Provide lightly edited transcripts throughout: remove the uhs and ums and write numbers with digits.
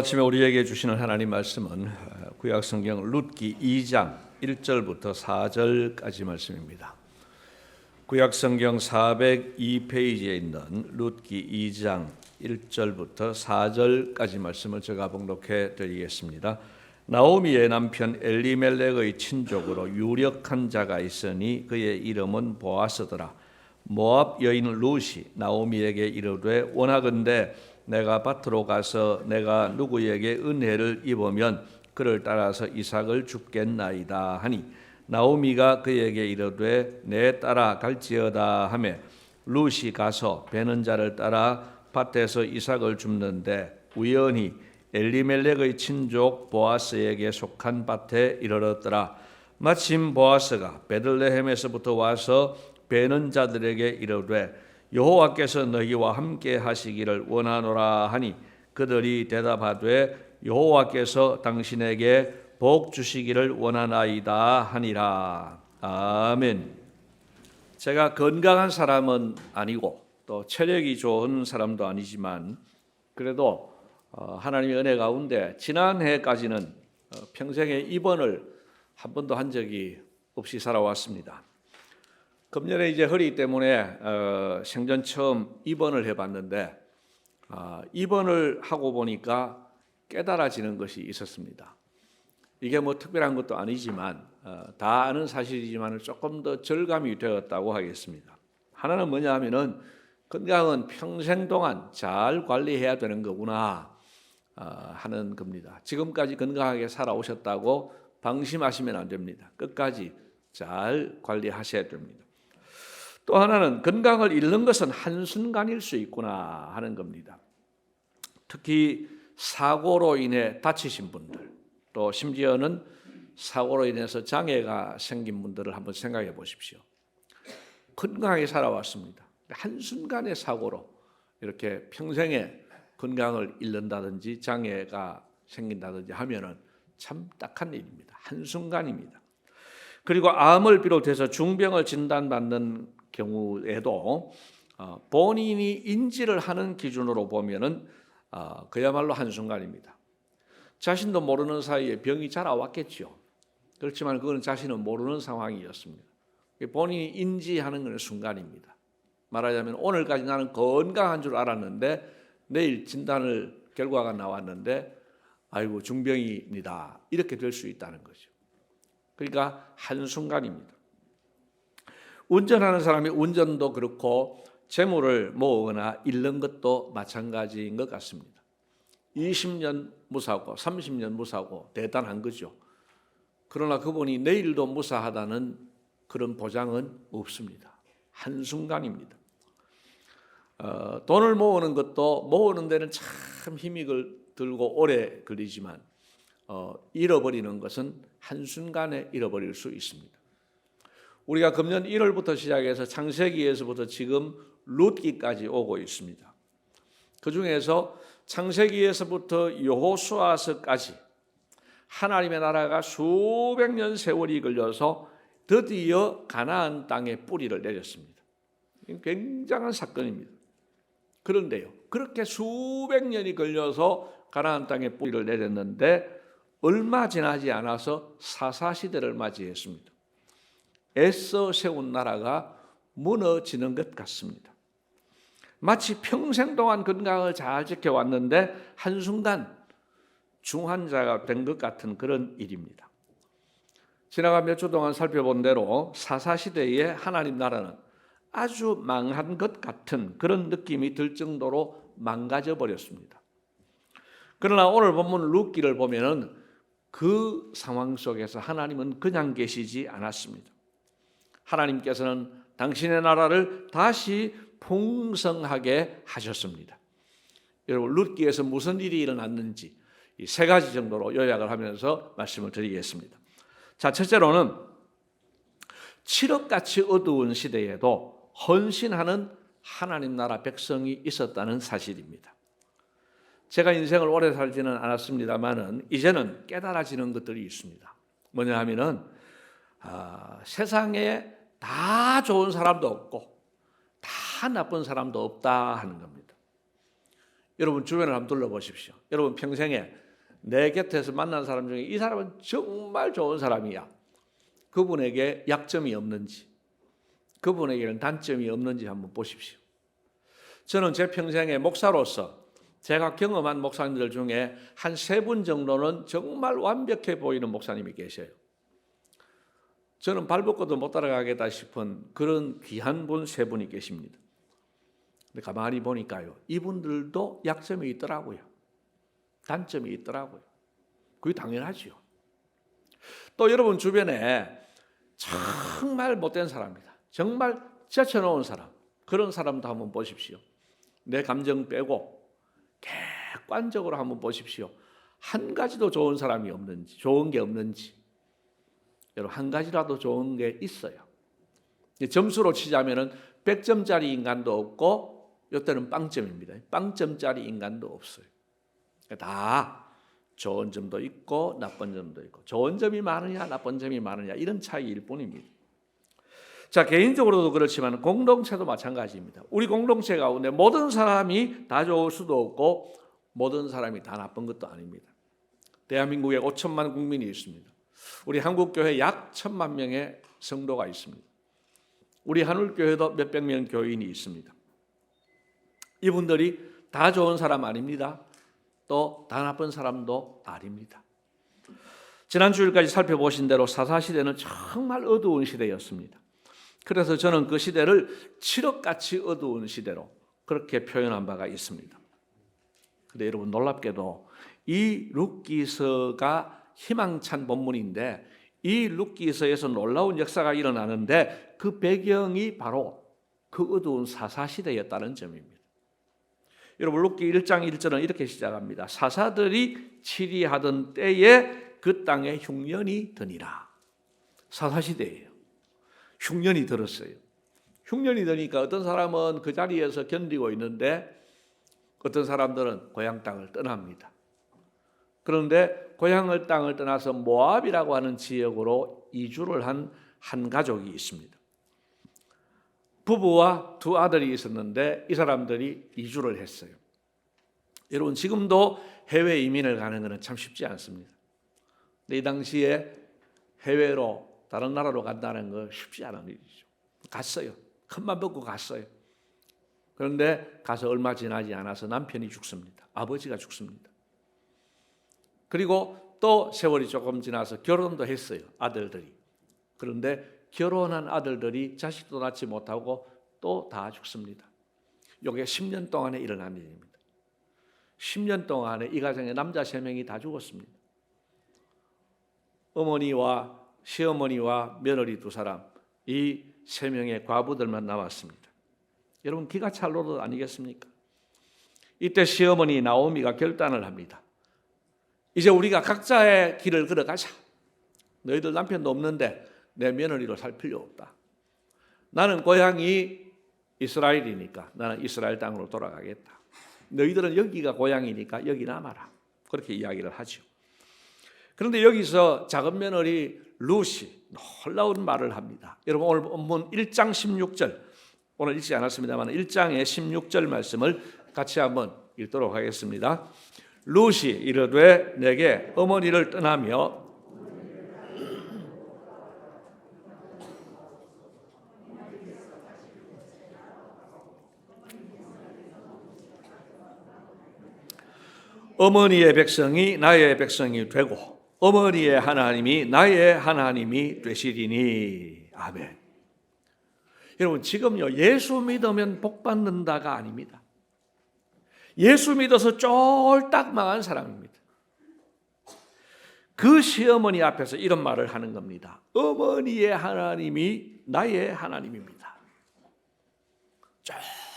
아침에 우리에게 주시는 하나님 말씀은 구약성경 룻기 2장 1절부터 4절까지 말씀입니다. 구약성경 402페이지에 있는 룻기 2장 1절부터 4절까지 말씀을 제가 봉독해 드리겠습니다. 나오미의 남편 엘리멜렉의 친족으로 유력한 자가 있으니 그의 이름은 보아스더라. 모압 여인 룻이 나오미에게 이르되 원하건대 내가 밭으로 가서 내가 누구에게 은혜를 입으면 그를 따라서 이삭을 줍겠나이다 하니 나오미가 그에게 이르되 내 따라 갈지어다 하매 룻이 가서 베는 자를 따라 밭에서 이삭을 줍는데 우연히 엘리멜렉의 친족 보아스에게 속한 밭에 이르렀더라. 마침 보아스가 베들레헴에서부터 와서 베는 자들에게 이르되 여호와께서 너희와 함께 하시기를 원하노라 하니 그들이 대답하되 여호와께서 당신에게 복 주시기를 원하나이다 하니라. 아멘. 제가 건강한 사람은 아니고 또 체력이 좋은 사람도 아니지만 그래도 하나님의 은혜 가운데 지난해까지는 평생에 입원을 한 번도 한 적이 없이 살아왔습니다. 금년에 이제 허리 때문에 생전 처음 입원을 해봤는데 입원을 하고 보니까 깨달아지는 것이 있었습니다. 이게 뭐 특별한 것도 아니지만 다 아는 사실이지만 조금 더 절감이 되었다고 하겠습니다. 하나는 뭐냐 하면은 건강은 평생 동안 잘 관리해야 되는 거구나 하는 겁니다. 지금까지 건강하게 살아오셨다고 방심하시면 안 됩니다. 끝까지 잘 관리하셔야 됩니다. 또 하나는 건강을 잃는 것은 한순간일 수 있구나 하는 겁니다. 특히 사고로 인해 다치신 분들, 또 심지어는 사고로 인해서 장애가 생긴 분들을 한번 생각해 보십시오. 건강하게 살아왔습니다. 한순간의 사고로 이렇게 평생에 건강을 잃는다든지 장애가 생긴다든지 하면은 참 딱한 일입니다. 한순간입니다. 그리고 암을 비롯해서 중병을 진단받는 경우에도 본인이 인지를 하는 기준으로 보면은 그야말로 한순간입니다. 자신도 모르는 사이에 병이 자라왔겠죠. 그렇지만 그거는 자신은 모르는 상황이었습니다. 본인이 인지하는 것은 순간입니다. 말하자면 오늘까지 나는 건강한 줄 알았는데 내일 진단을 결과가 나왔는데 아이고 중병입니다. 이렇게 될 수 있다는 거죠. 그러니까 한순간입니다. 운전하는 사람이 운전도 그렇고 재물을 모으거나 잃는 것도 마찬가지인 것 같습니다. 20년 무사고 30년 무사고 대단한 거죠. 그러나 그분이 내일도 무사하다는 그런 보장은 없습니다. 한순간입니다. 돈을 모으는 것도 모으는 데는 참 힘이 들고 오래 걸리지만 잃어버리는 것은 한순간에 잃어버릴 수 있습니다. 우리가 금년 1월부터 시작해서 창세기에서부터 지금 룻기까지 오고 있습니다. 그 중에서 창세기에서부터 여호수아서까지 하나님의 나라가 수백 년 세월이 걸려서 드디어 가나안 땅에 뿌리를 내렸습니다. 굉장한 사건입니다. 그런데요, 그렇게 수백 년이 걸려서 가나안 땅에 뿌리를 내렸는데 얼마 지나지 않아서 사사시대를 맞이했습니다. 애써 세운 나라가 무너지는 것 같습니다. 마치 평생 동안 건강을 잘 지켜왔는데 한순간 중환자가 된 것 같은 그런 일입니다. 지나간 몇 주 동안 살펴본 대로 사사시대의 하나님 나라는 아주 망한 것 같은 그런 느낌이 들 정도로 망가져 버렸습니다. 그러나 오늘 본문 룻기를 보면은 그 상황 속에서 하나님은 그냥 계시지 않았습니다. 하나님께서는 당신의 나라를 다시 풍성하게 하셨습니다. 여러분 룻기에서 무슨 일이 일어났는지 이 세 가지 정도로 요약을 하면서 말씀을 드리겠습니다. 자, 첫째로는 칠흑같이 어두운 시대에도 헌신하는 하나님 나라 백성이 있었다는 사실입니다. 제가 인생을 오래 살지는 않았습니다만은 이제는 깨달아지는 것들이 있습니다. 뭐냐 하면은 세상에 다 좋은 사람도 없고 다 나쁜 사람도 없다 하는 겁니다. 여러분 주변을 한번 둘러보십시오. 여러분 평생에 내 곁에서 만난 사람 중에 이 사람은 정말 좋은 사람이야. 그분에게 약점이 없는지, 그분에게는 단점이 없는지 한번 보십시오. 저는 제 평생에 목사로서 제가 경험한 목사님들 중에 한 3분 정도는 정말 완벽해 보이는 목사님이 계셔요. 저는 발벗고도 못 따라가겠다 싶은 그런 귀한 분 3분이 계십니다. 근데 가만히 보니까요, 이분들도 약점이 있더라고요. 단점이 있더라고요. 그게 당연하죠. 또 여러분 주변에 정말 못된 사람이다, 정말 제쳐놓은 사람, 그런 사람도 한번 보십시오. 내 감정 빼고 객관적으로 한번 보십시오. 한 가지도 좋은 사람이 없는지, 좋은 게 없는지. 여러분 한 가지라도 좋은 게 있어요. 점수로 치자면은 100점짜리 인간도 없고 이때는 빵점입니다. 빵점짜리 인간도 없어요. 다 좋은 점도 있고 나쁜 점도 있고, 좋은 점이 많으냐 나쁜 점이 많으냐 이런 차이일 뿐입니다. 자, 개인적으로도 그렇지만 공동체도 마찬가지입니다. 우리 공동체 가운데 모든 사람이 다 좋을 수도 없고 모든 사람이 다 나쁜 것도 아닙니다. 대한민국에 5천만 국민이 있습니다. 우리 한국교회 약 1,000만 명의 성도가 있습니다. 우리 한울교회도 몇백 명 교인이 있습니다. 이분들이 다 좋은 사람 아닙니다. 또 다 나쁜 사람도 아닙니다. 지난 주일까지 살펴보신 대로 사사시대는 정말 어두운 시대였습니다. 그래서 저는 그 시대를 칠흑같이 어두운 시대로 그렇게 표현한 바가 있습니다. 그런데 여러분 놀랍게도 이 룻기서가 희망찬 본문인데 이 룻기서에서 놀라운 역사가 일어나는데 그 배경이 바로 그 어두운 사사시대였다는 점입니다. 여러분 룻기 1장 1절은 이렇게 시작합니다. 사사들이 치리하던 때에 그 땅에 흉년이 드니라. 사사시대예요. 흉년이 들었어요. 흉년이 드니까 어떤 사람은 그 자리에서 견디고 있는데 어떤 사람들은 고향 땅을 떠납니다. 그런데 고향 땅을 떠나서 모압이라고 하는 지역으로 이주를 한 가족이 있습니다. 부부와 2 아들이 있었는데 이 사람들이 이주를 했어요. 여러분 지금도 해외 이민을 가는 것은 참 쉽지 않습니다. 근데 이 당시에 해외로 다른 나라로 간다는 거 쉽지 않은 일이죠. 갔어요. 큰맘 먹고 갔어요. 그런데 가서 얼마 지나지 않아서 남편이 죽습니다. 아버지가 죽습니다. 그리고 또 세월이 조금 지나서 결혼도 했어요. 아들들이. 그런데 결혼한 아들들이 자식도 낳지 못하고 또 다 죽습니다. 이게 10년 동안에 일어난 일입니다. 10년 동안에 이 가정에 남자 3명이 다 죽었습니다. 어머니와 시어머니와 며느리 2 사람, 이 3명의 과부들만 남았습니다. 여러분 기가 찰 노릇 아니겠습니까? 이때 시어머니 나오미가 결단을 합니다. 이제 우리가 각자의 길을 걸어가자. 너희들 남편도 없는데 내 며느리로 살 필요 없다. 나는 고향이 이스라엘이니까 나는 이스라엘 땅으로 돌아가겠다. 너희들은 여기가 고향이니까 여기 남아라. 그렇게 이야기를 하죠. 그런데 여기서 작은 며느리 룻이 놀라운 말을 합니다. 여러분 오늘 본문 1장 16절, 오늘 읽지 않았습니다만 1장의 16절 말씀을 같이 한번 읽도록 하겠습니다. 룻이 이르되 내게 어머니를 떠나며 어머니의 백성이 나의 백성이 되고 어머니의 하나님이 나의 하나님이 되시리니. 아멘. 여러분 지금요 예수 믿으면 복 받는다가 아닙니다. 예수 믿어서 쫄딱 망한 사람입니다. 그 시어머니 앞에서 이런 말을 하는 겁니다. 어머니의 하나님이 나의 하나님입니다.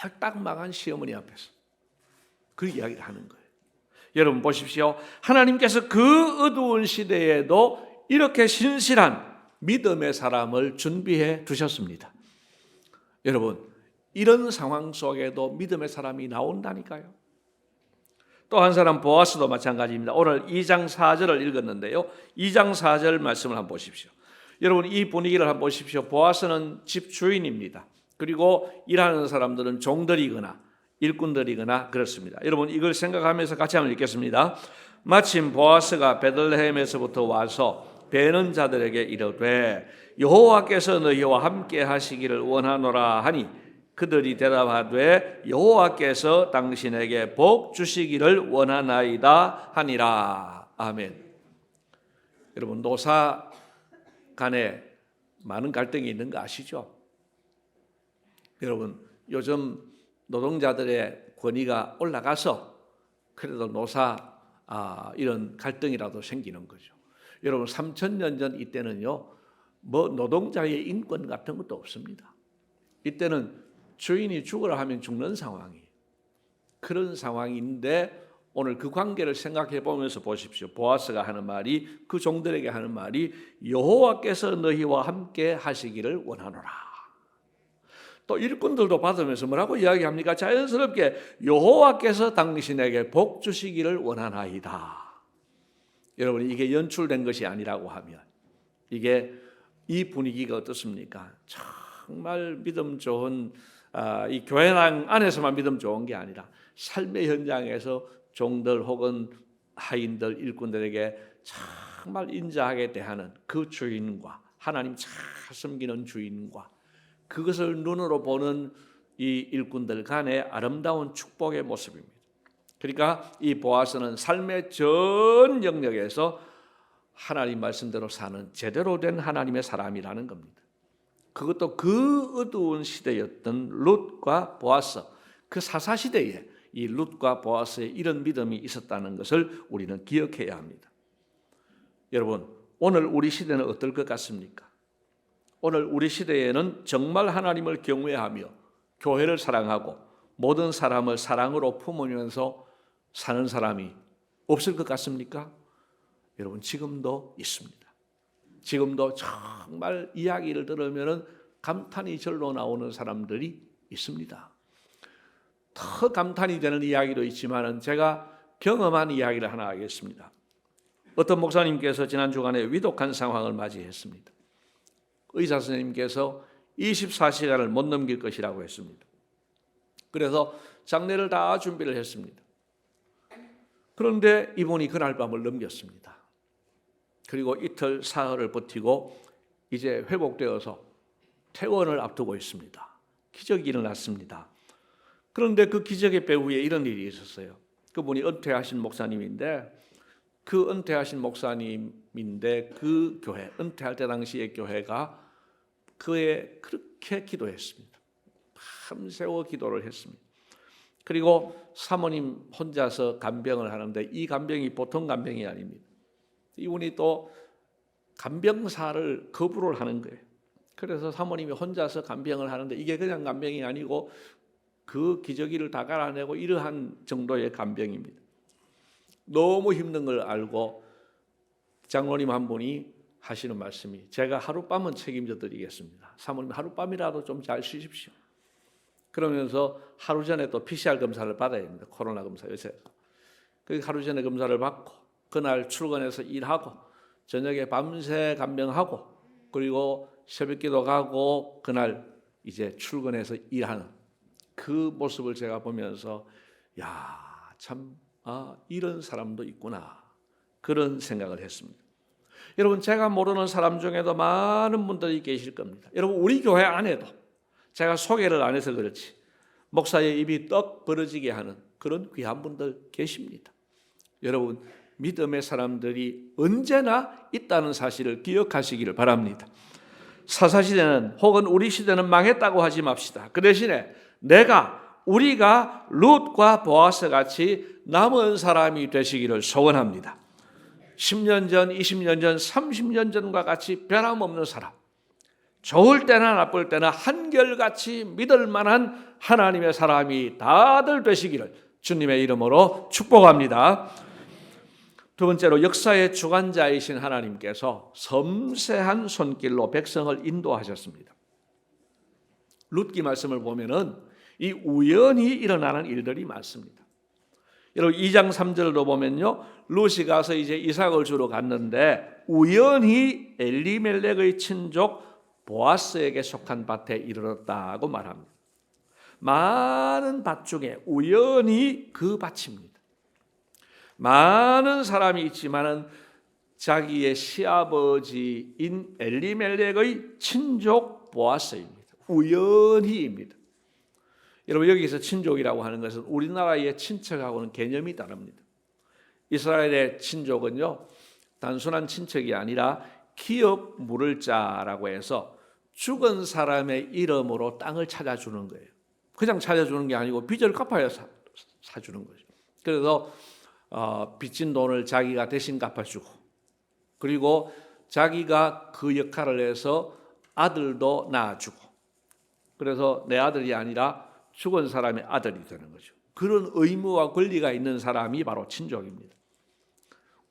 쫄딱 망한 시어머니 앞에서 그 이야기를 하는 거예요. 여러분 보십시오. 하나님께서 그 어두운 시대에도 이렇게 신실한 믿음의 사람을 준비해 두셨습니다. 여러분 이런 상황 속에도 믿음의 사람이 나온다니까요. 또 한 사람 보아스도 마찬가지입니다. 오늘 2장 4절을 읽었는데요. 2장 4절 말씀을 한번 보십시오. 여러분 이 분위기를 한번 보십시오. 보아스는 집 주인입니다. 그리고 일하는 사람들은 종들이거나 일꾼들이거나 그렇습니다. 여러분 이걸 생각하면서 같이 한번 읽겠습니다. 마침 보아스가 베들레헴에서부터 와서 베는 자들에게 이르되 여호와께서 너희와 함께 하시기를 원하노라 하니 그들이 대답하되 여호와께서 당신에게 복 주시기를 원하나이다 하니라. 아멘. 여러분 노사 간에 많은 갈등이 있는 거 아시죠? 여러분 요즘 노동자들의 권위가 올라가서 그래도 노사 이런 갈등이라도 생기는 거죠. 여러분 3000년 전 이때는요 뭐 노동자의 인권 같은 것도 없습니다. 이때는 주인이 죽으라 하면 죽는 상황이에요. 그런 상황인데 오늘 그 관계를 생각해 보면서 보십시오. 보아스가 하는 말이 그 종들에게 하는 말이 여호와께서 너희와 함께 하시기를 원하노라. 또 일꾼들도 받으면서 뭐라고 이야기합니까? 자연스럽게 여호와께서 당신에게 복 주시기를 원하나이다. 여러분 이게 연출된 것이 아니라고 하면 이게 이 분위기가 어떻습니까? 정말 믿음 좋은 이 교회 안에서만 믿음 좋은 게 아니라 삶의 현장에서 종들 혹은 하인들 일꾼들에게 정말 인자하게 대하는 그 주인과 하나님 잘 섬기는 주인과 그것을 눈으로 보는 이 일꾼들 간의 아름다운 축복의 모습입니다. 그러니까 이 보아스는 삶의 전 영역에서 하나님 말씀대로 사는 제대로 된 하나님의 사람이라는 겁니다. 그것도 그 어두운 시대였던 룻과 보아스, 그 사사시대에 이 룻과 보아스의 이런 믿음이 있었다는 것을 우리는 기억해야 합니다. 여러분 오늘 우리 시대는 어떨 것 같습니까? 오늘 우리 시대에는 정말 하나님을 경외하며 교회를 사랑하고 모든 사람을 사랑으로 품으면서 사는 사람이 없을 것 같습니까? 여러분 지금도 있습니다. 지금도 정말 이야기를 들으면 감탄이 절로 나오는 사람들이 있습니다. 더 감탄이 되는 이야기도 있지만 제가 경험한 이야기를 하나 하겠습니다. 어떤 목사님께서 지난 주간에 위독한 상황을 맞이했습니다. 의사 선생님께서 24시간을 못 넘길 것이라고 했습니다. 그래서 장례를 다 준비를 했습니다. 그런데 이분이 그날 밤을 넘겼습니다. 그리고 이틀 사흘을 버티고 이제 회복되어서 퇴원을 앞두고 있습니다. 기적이 일어났습니다. 그런데 그 기적의 배후에 이런 일이 있었어요. 그분이 은퇴하신 목사님인데 그 은퇴하신 목사님인데 그 교회, 은퇴할 때 당시의 교회가 그에 그렇게 기도했습니다. 밤새워 기도를 했습니다. 그리고 사모님 혼자서 간병을 하는데 이 간병이 보통 간병이 아닙니다. 이분이 또 간병사를 거부를 하는 거예요. 그래서 사모님이 혼자서 간병을 하는데 이게 그냥 간병이 아니고 그 기저귀를 다 갈아내고 이러한 정도의 간병입니다. 너무 힘든 걸 알고 장로님 한 분이 하시는 말씀이 제가 하룻밤은 책임져 드리겠습니다. 사모님 하룻밤이라도 좀 잘 쉬십시오. 그러면서 하루 전에 또 PCR 검사를 받아야 됩니다. 코로나 검사 요새. 그 하루 전에 검사를 받고 그날 출근해서 일하고 저녁에 밤새 간병하고 그리고 새벽기도 가고 그날 이제 출근해서 일하는 그 모습을 제가 보면서 참 이런 사람도 있구나 그런 생각을 했습니다. 여러분 제가 모르는 사람 중에도 많은 분들이 계실 겁니다. 여러분 우리 교회 안에도 제가 소개를 안 해서 그렇지 목사의 입이 떡 벌어지게 하는 그런 귀한 분들 계십니다. 여러분 믿음의 사람들이 언제나 있다는 사실을 기억하시기를 바랍니다. 사사시대는 혹은 우리 시대는 망했다고 하지 맙시다. 그 대신에 우리가 룻과 보아스 같이 남은 사람이 되시기를 소원합니다. 10년 전, 20년 전, 30년 전과 같이 변함없는 사람, 좋을 때나 나쁠 때나 한결같이 믿을 만한 하나님의 사람이 다들 되시기를 주님의 이름으로 축복합니다. 두 번째로 역사의 주관자이신 하나님께서 섬세한 손길로 백성을 인도하셨습니다. 룻기 말씀을 보면은 이 우연히 일어나는 일들이 많습니다. 여러분 2장 3절도 보면요. 룻이 가서 이제 이삭을 주러 갔는데 우연히 엘리멜렉의 친족 보아스에게 속한 밭에 이르렀다고 말합니다. 많은 밭 중에 우연히 그 밭입니다. 많은 사람이 있지만은 자기의 시아버지인 엘리멜렉의 친족 보아스입니다. 우연히입니다. 여러분, 여기서 친족이라고 하는 것은 우리나라의 친척하고는 개념이 다릅니다. 이스라엘의 친족은요, 단순한 친척이 아니라 기업 물을 자라고 해서 죽은 사람의 이름으로 땅을 찾아주는 거예요. 그냥 찾아주는 게 아니고 빚을 갚아야 사주는 거죠. 그래서 빚진 돈을 자기가 대신 갚아주고, 그리고 자기가 그 역할을 해서 아들도 낳아주고, 그래서 내 아들이 아니라 죽은 사람의 아들이 되는 거죠. 그런 의무와 권리가 있는 사람이 바로 친족입니다.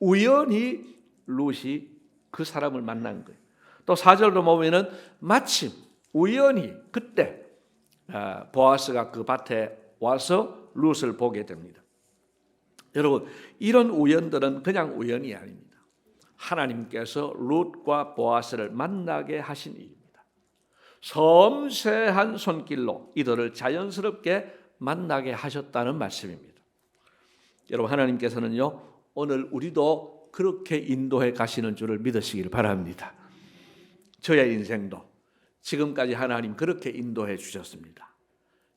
우연히 룻이 그 사람을 만난 거예요. 또 4절로 보면은 마침 우연히 그때 보아스가 그 밭에 와서 룻을 보게 됩니다. 여러분, 이런 우연들은 그냥 우연이 아닙니다. 하나님께서 룻과 보아스를 만나게 하신 일입니다. 섬세한 손길로 이들을 자연스럽게 만나게 하셨다는 말씀입니다. 여러분, 하나님께서는요, 오늘 우리도 그렇게 인도해 가시는 줄을 믿으시길 바랍니다. 저의 인생도 지금까지 하나님 그렇게 인도해 주셨습니다.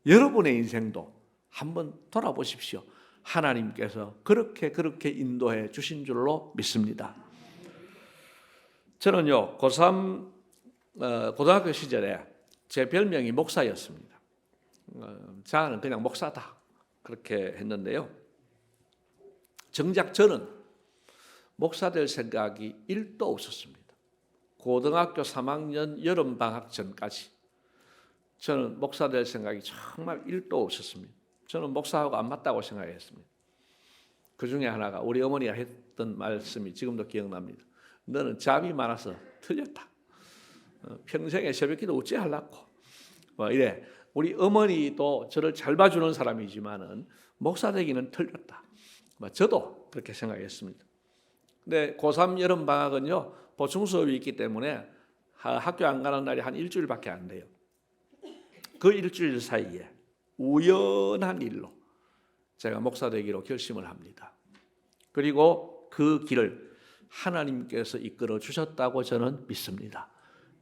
여러분의 인생도 한번 돌아보십시오. 하나님께서 그렇게 인도해 주신 줄로 믿습니다. 저는요, 고3 고등학교 시절에 제 별명이 목사였습니다. 저는 그냥 목사다 그렇게 했는데요, 정작 저는 목사 될 생각이 1도 없었습니다. 고등학교 3학년 여름방학 전까지 저는 목사 될 생각이 정말 1도 없었습니다. 저는 목사하고 안 맞다고 생각했습니다. 그 중에 하나가 우리 어머니가 했던 말씀이 지금도 기억납니다. 너는 잠이 많아서 틀렸다. 평생에 새벽기도 어찌 하려고. 이래. 우리 어머니도 저를 잘 봐주는 사람이지만은 목사 되기는 틀렸다. 저도 그렇게 생각했습니다. 근데 고3 여름방학은요, 보충 수업이 있기 때문에 학교 안 가는 날이 한 일주일밖에 안 돼요. 그 일주일 사이에 우연한 일로 제가 목사 되기로 결심을 합니다. 그리고 그 길을 하나님께서 이끌어 주셨다고 저는 믿습니다.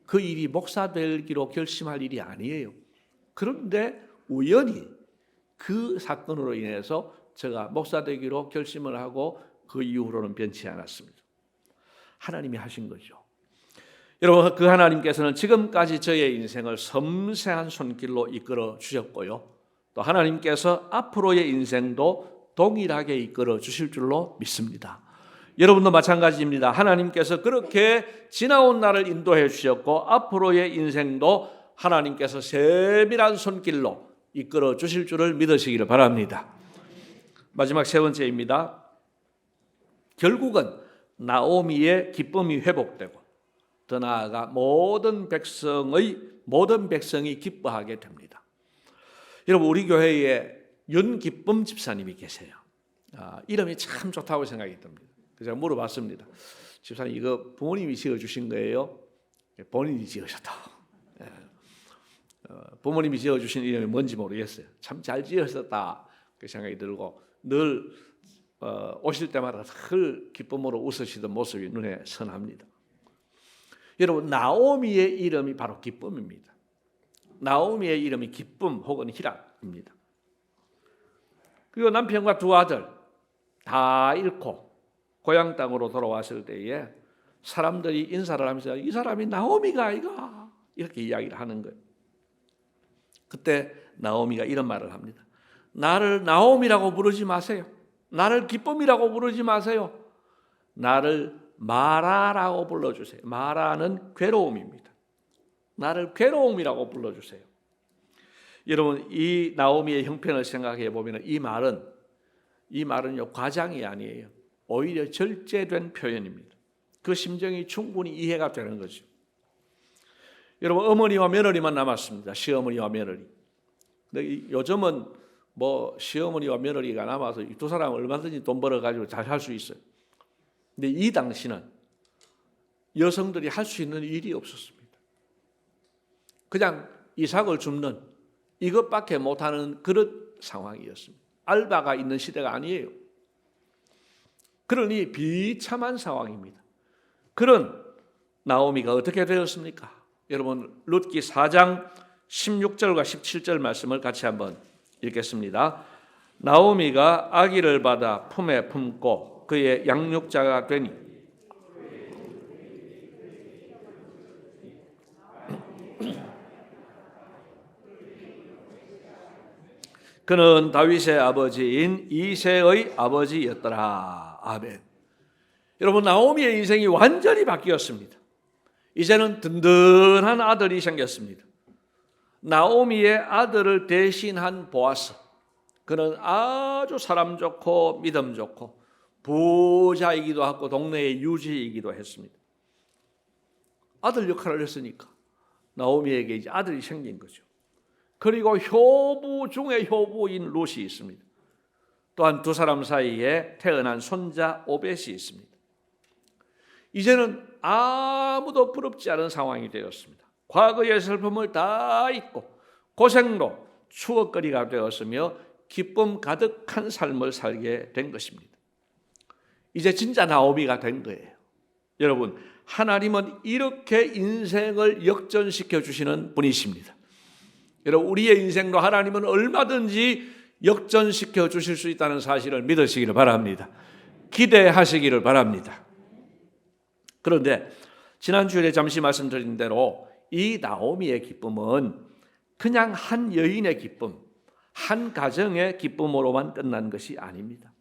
그 일이 목사 되기로 결심할 일이 아니에요. 그런데 우연히 그 사건으로 인해서 제가 목사 되기로 결심을 하고 그 이후로는 변치 않았습니다. 하나님이 하신 거죠. 여러분, 그 하나님께서는 지금까지 저의 인생을 섬세한 손길로 이끌어 주셨고요, 또 하나님께서 앞으로의 인생도 동일하게 이끌어 주실 줄로 믿습니다. 여러분도 마찬가지입니다. 하나님께서 그렇게 지나온 날을 인도해 주셨고 앞으로의 인생도 하나님께서 세밀한 손길로 이끌어 주실 줄을 믿으시기를 바랍니다. 마지막 세 번째입니다. 결국은 나오미의 기쁨이 회복되고 더 나아가 모든 백성이 기뻐하게 됩니다. 여러분, 우리 교회에 윤기쁨 집사님이 계세요. 이름이 참 좋다고 생각이 듭니다. 그래서 제가 물어봤습니다. 집사님, 이거 부모님이 지어주신 거예요? 본인이 지으셨다고. 부모님이 지어주신 이름이 뭔지 모르겠어요. 참 잘 지으셨다 그 생각이 들고 늘 오실 때마다 늘 기쁨으로 웃으시던 모습이 눈에 선합니다. 여러분, 나오미의 이름이 바로 기쁨입니다. 나오미의 이름이 기쁨 혹은 희락입니다. 그리고 남편과 두 아들 다 잃고 고향 땅으로 돌아왔을 때에 사람들이 인사를 하면서 이 사람이 나오미가 아이가 이렇게 이야기를 하는 거예요. 그때 나오미가 이런 말을 합니다. 나를 나오미라고 부르지 마세요. 나를 기쁨이라고 부르지 마세요. 나를 마라라고 불러주세요. 마라는 괴로움입니다. 나를 괴로움이라고 불러주세요. 여러분, 이 나오미의 형편을 생각해 보면 이 말은요, 과장이 아니에요. 오히려 절제된 표현입니다. 그 심정이 충분히 이해가 되는 거죠. 여러분, 어머니와 며느리만 남았습니다. 시어머니와 며느리. 근데 요즘은 시어머니와 며느리가 남아서 이 두 사람은 얼마든지 돈 벌어가지고 잘 할 수 있어요. 근데 이 당시는 여성들이 할 수 있는 일이 없었습니다. 그냥 이삭을 줍는 이것밖에 못하는 그런 상황이었습니다. 알바가 있는 시대가 아니에요. 그러니 비참한 상황입니다. 그런 나오미가 어떻게 되었습니까? 여러분 룻기 4장 16절과 17절 말씀을 같이 한번 읽겠습니다. 나오미가 아기를 받아 품에 품고 그의 양육자가 되니 그는 다윗의 아버지인 이새의 아버지였더라. 아멘. 여러분 나오미의 인생이 완전히 바뀌었습니다. 이제는 든든한 아들이 생겼습니다. 나오미의 아들을 대신한 보아스. 그는 아주 사람 좋고 믿음 좋고 부자이기도 하고 동네의 유지이기도 했습니다. 아들 역할을 했으니까 나오미에게 이제 아들이 생긴 거죠. 그리고 효부 중에 효부인 룻이 있습니다. 또한 두 사람 사이에 태어난 손자 오벳이 있습니다. 이제는 아무도 부럽지 않은 상황이 되었습니다. 과거의 슬픔을 다 잊고 고생로 추억거리가 되었으며 기쁨 가득한 삶을 살게 된 것입니다. 이제 진짜 나오미가 된 거예요. 여러분, 하나님은 이렇게 인생을 역전시켜 주시는 분이십니다. 여러분, 우리의 인생도 하나님은 얼마든지 역전시켜 주실 수 있다는 사실을 믿으시기를 바랍니다. 기대하시기를 바랍니다. 그런데 지난주에 잠시 말씀드린 대로 이 나오미의 기쁨은 그냥 한 여인의 기쁨, 한 가정의 기쁨으로만 끝난 것이 아닙니다.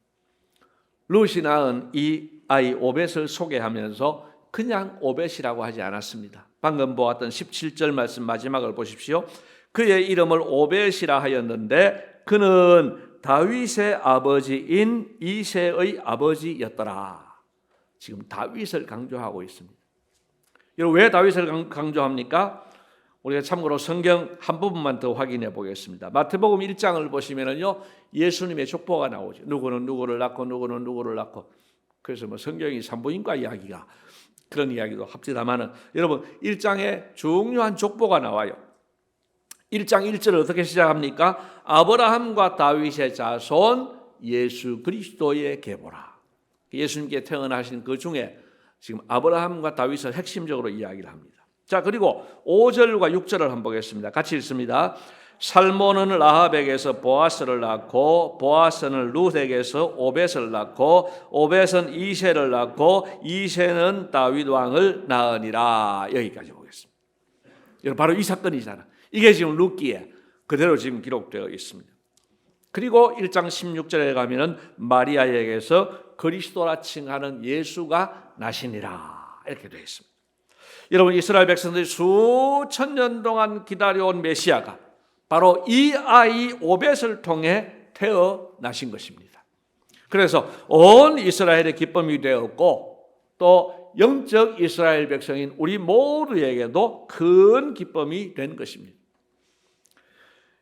룻이 낳은 이 아이 오벳을 소개하면서 그냥 오벳이라고 하지 않았습니다. 방금 보았던 17절 말씀 마지막을 보십시오. 그의 이름을 오벳이라 하였는데 그는 다윗의 아버지인 이새의 아버지였더라. 지금 다윗을 강조하고 있습니다. 여러분 왜 다윗을 강조합니까? 우리가 참고로 성경 한 부분만 더 확인해 보겠습니다. 마태복음 1장을 보시면은요 예수님의 족보가 나오죠. 누구는 누구를 낳고 누구는 누구를 낳고. 그래서 뭐 성경이 산부인과 이야기가 그런 이야기도 합디다마는 여러분 1장에 중요한 족보가 나와요. 1장 1절을 어떻게 시작합니까? 아브라함과 다윗의 자손 예수 그리스도의 계보라. 예수님께 태어나신 그 중에 지금 아브라함과 다윗을 핵심적으로 이야기를 합니다. 자, 그리고 5절과 6절을 한번 보겠습니다. 같이 읽습니다. 살몬은 라합에게서 보아스를 낳고 보아스는 룻에게서 오벳을 낳고 오벳은 이새를 낳고 이새는 다윗 왕을 낳으니라. 여기까지 보겠습니다. 여러분 바로 이 사건이잖아. 이게 지금 룻기에 그대로 지금 기록되어 있습니다. 그리고 1장 16절에 가면은 마리아에게서 그리스도라 칭하는 예수가 나시니라 이렇게 되어 있습니다. 여러분 이스라엘 백성들이 수천 년 동안 기다려온 메시아가 바로 이 아이 오벳을 통해 태어나신 것입니다. 그래서 온 이스라엘의 기쁨이 되었고 또 영적 이스라엘 백성인 우리 모두에게도 큰 기쁨이 된 것입니다.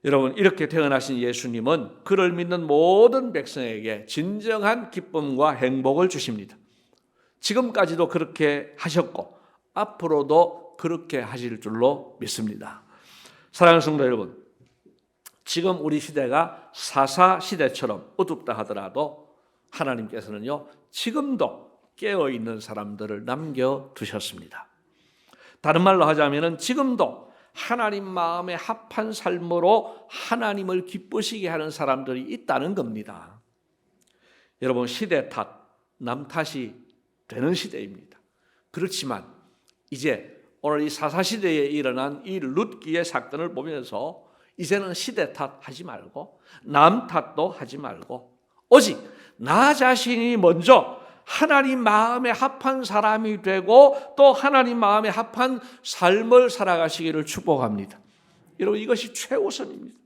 여러분 이렇게 태어나신 예수님은 그를 믿는 모든 백성에게 진정한 기쁨과 행복을 주십니다. 지금까지도 그렇게 하셨고 앞으로도 그렇게 하실 줄로 믿습니다. 사랑하는 성도 여러분, 지금 우리 시대가 사사 시대처럼 어둡다 하더라도 하나님께서는요 지금도 깨어있는 사람들을 남겨두셨습니다. 다른 말로 하자면 지금도 하나님 마음에 합한 삶으로 하나님을 기쁘시게 하는 사람들이 있다는 겁니다. 여러분 시대 탓, 남 탓이 되는 시대입니다. 그렇지만 이제 오늘 이 사사시대에 일어난 이 룻기의 사건을 보면서 이제는 시대 탓 하지 말고 남 탓도 하지 말고 오직 나 자신이 먼저 하나님 마음에 합한 사람이 되고 또 하나님 마음에 합한 삶을 살아가시기를 축복합니다. 여러분 이것이 최우선입니다.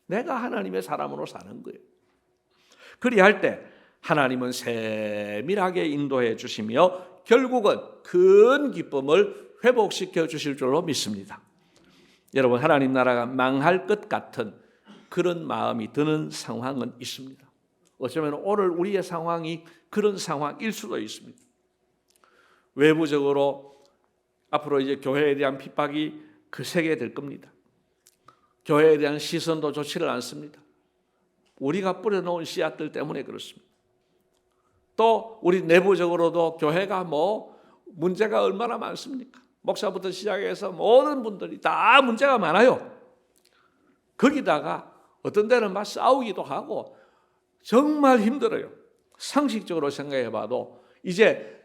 내가 하나님의 사람으로 사는 거예요. 그리할 때 하나님은 세밀하게 인도해 주시며 결국은 큰 기쁨을 회복시켜 주실 줄로 믿습니다. 여러분 하나님 나라가 망할 것 같은 그런 마음이 드는 상황은 있습니다. 어쩌면 오늘 우리의 상황이 그런 상황일 수도 있습니다. 외부적으로 앞으로 이제 교회에 대한 핍박이 거세게 될 겁니다. 교회에 대한 시선도 좋지를 않습니다. 우리가 뿌려놓은 씨앗들 때문에 그렇습니다. 또 우리 내부적으로도 교회가 문제가 얼마나 많습니까? 목사부터 시작해서 모든 분들이 다 문제가 많아요. 거기다가 어떤 데는 막 싸우기도 하고 정말 힘들어요. 상식적으로 생각해 봐도 이제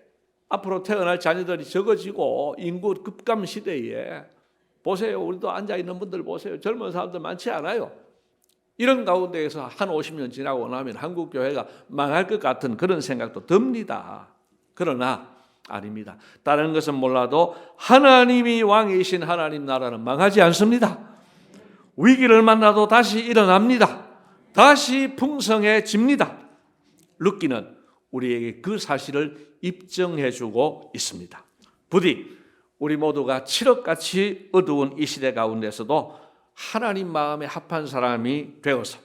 앞으로 태어날 자녀들이 적어지고 인구 급감 시대에 보세요. 우리도 앉아있는 분들 보세요. 젊은 사람들 많지 않아요. 이런 가운데에서 한 50년 지나고 나면 한국 교회가 망할 것 같은 그런 생각도 듭니다. 그러나 아닙니다. 다른 것은 몰라도 하나님이 왕이신 하나님 나라는 망하지 않습니다. 위기를 만나도 다시 일어납니다. 다시 풍성해집니다. 룻기는 우리에게 그 사실을 입증해주고 있습니다. 부디 우리 모두가 칠흑같이 어두운 이 시대 가운데서도 하나님 마음에 합한 사람이 되어서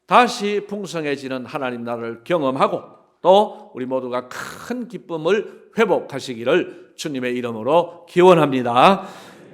다시 풍성해지는 하나님 나라를 경험하고 또 우리 모두가 큰 기쁨을 회복하시기를 주님의 이름으로 기원합니다.